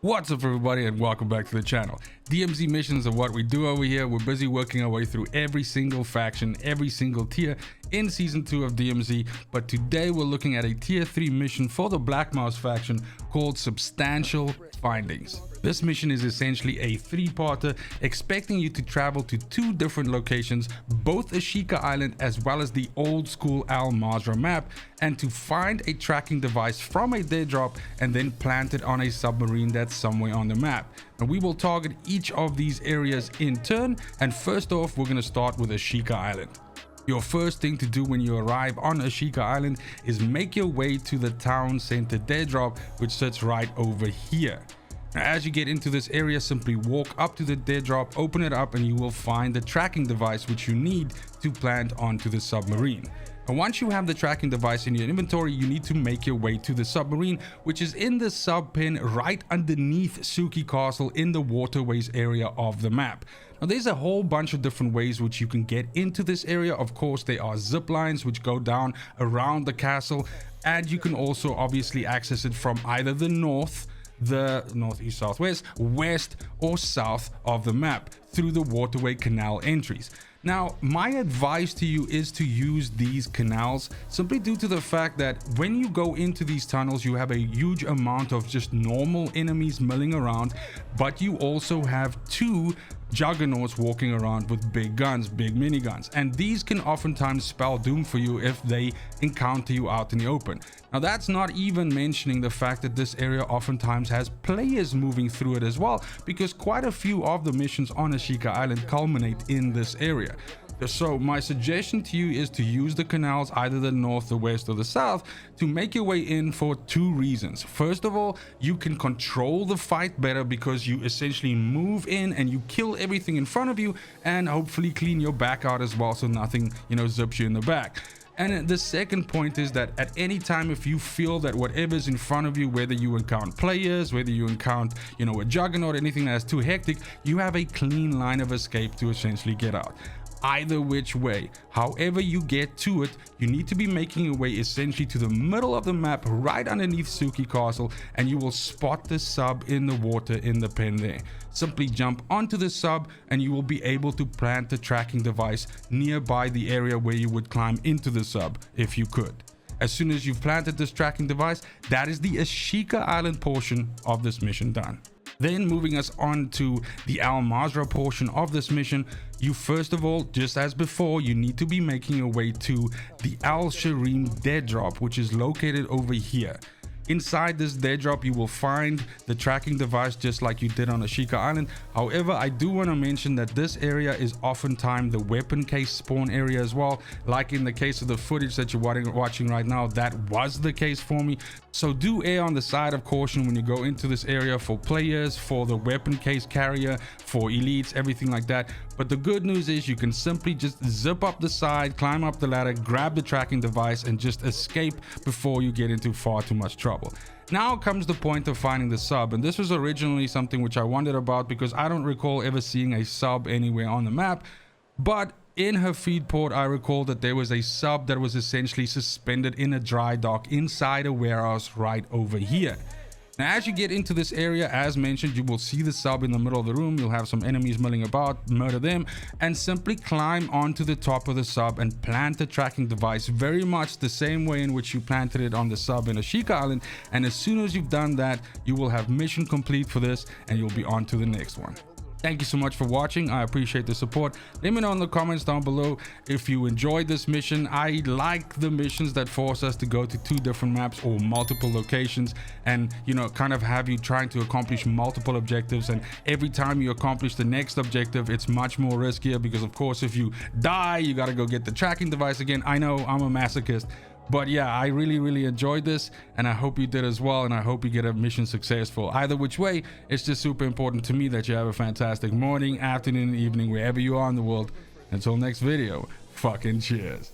What's up everybody and welcome back to the channel. DMZ missions are what we do over here. We're busy working our way through every single faction, every single tier in season 2 of DMZ, but today we're looking at a tier 3 mission for the Black Mous faction called Substantial Findings. This mission is essentially a 3-parter expecting you to travel to 2 different locations, both a Hika island as well as the old school Al-Mazrah map, and to find a tracking device from a dead drop and then plant it on a submarine that's somewhere on the map. And we will target each of these areas in turn, and first off we're going to start with a Hika island. Your first thing to do when you arrive on a Hika island is make your way to the town center dead drop, which sits right over here. Now, as you get into this area, simply walk up to the dead drop, open it up, and you will find the tracking device which you need to plant onto the submarine. And once you have the tracking device in your inventory, you need to make your way to the submarine, which is in the sub pen right underneath Suki Castle in the waterways area of the map. Now there's a whole bunch of different ways which you can get into this area. Of course, there are zip lines which go down around the castle, and you can also obviously access it from either the north, the northeast, southwest, west, or south of the map through the waterway canal entries. Now, my advice to you is to use these canals simply due to the fact that when you go into these tunnels, you have a huge amount of just normal enemies milling around, but you also have 2 juggernauts walking around with big guns, big miniguns, and these can oftentimes spell doom for you if they encounter you out in the open. Now that's not even mentioning the fact that this area oftentimes has players moving through it as well, because quite a few of the missions on a Hika island culminate in this area. So my suggestion to you is to use the canals, either the north, the west, or the south, to make your way in for 2 reasons. First of all, you can control the fight better because you essentially move in and you kill everything in front of you, and hopefully clean your back out as well so nothing, zips you in the back. And the second point is that at any time, if you feel that whatever's in front of you, whether you encounter players, whether you encounter, a juggernaut, anything that's too hectic, you have a clean line of escape to essentially get out. Either which way, however you get to it, you need to be making your way essentially to the middle of the map right underneath Suki Castle, and you will spot the sub in the water in the pen there. Simply jump onto the sub and you will be able to plant the tracking device nearby the area where you would climb into the sub if you could. As soon as you've planted this tracking device, that is the Hika Island portion of this mission done. Then moving us on to the Al-Mazrah portion of this mission, you first of all, just as before, you need to be making your way to the Al-Sharim dead drop, which is located over here. Inside this dead drop, you will find the tracking device just like you did on a Hika island. However, I do want to mention that this area is oftentimes the weapon case spawn area as well. Like in the case of the footage that you're watching right now, that was the case for me. So do err on the side of caution when you go into this area for players, for the weapon case carrier, for elites, everything like that. But the good news is you can simply just zip up the side, climb up the ladder, grab the tracking device, and just escape before you get into far too much trouble. Now comes the point of finding the sub, and this was originally something which I wondered about because I don't recall ever seeing a sub anywhere on the map. But in her feed port, I recall that there was a sub that was essentially suspended in a dry dock inside a warehouse right over here. Now, as you get into this area, as mentioned, you will see the sub in the middle of the room. You'll have some enemies milling about, murder them, and simply climb onto the top of the sub and plant the tracking device very much the same way in which you planted it on the sub in a Hika island. And as soon as you've done that, you will have mission complete for this and you'll be on to the next one. Thank you so much for watching. I appreciate the support. Let me know in the comments down below if you enjoyed this mission. I like the missions that force us to go to 2 different maps or multiple locations and, kind of have you trying to accomplish multiple objectives. And every time you accomplish the next objective, it's much more riskier because, of course, if you die, you got to go get the tracking device again. I know I'm a masochist. But yeah, I really enjoyed this, and I hope you did as well, and I hope you get a mission successful. Either which way, it's just super important to me that you have a fantastic morning, afternoon, evening, wherever you are in the world. Until next video, fucking cheers.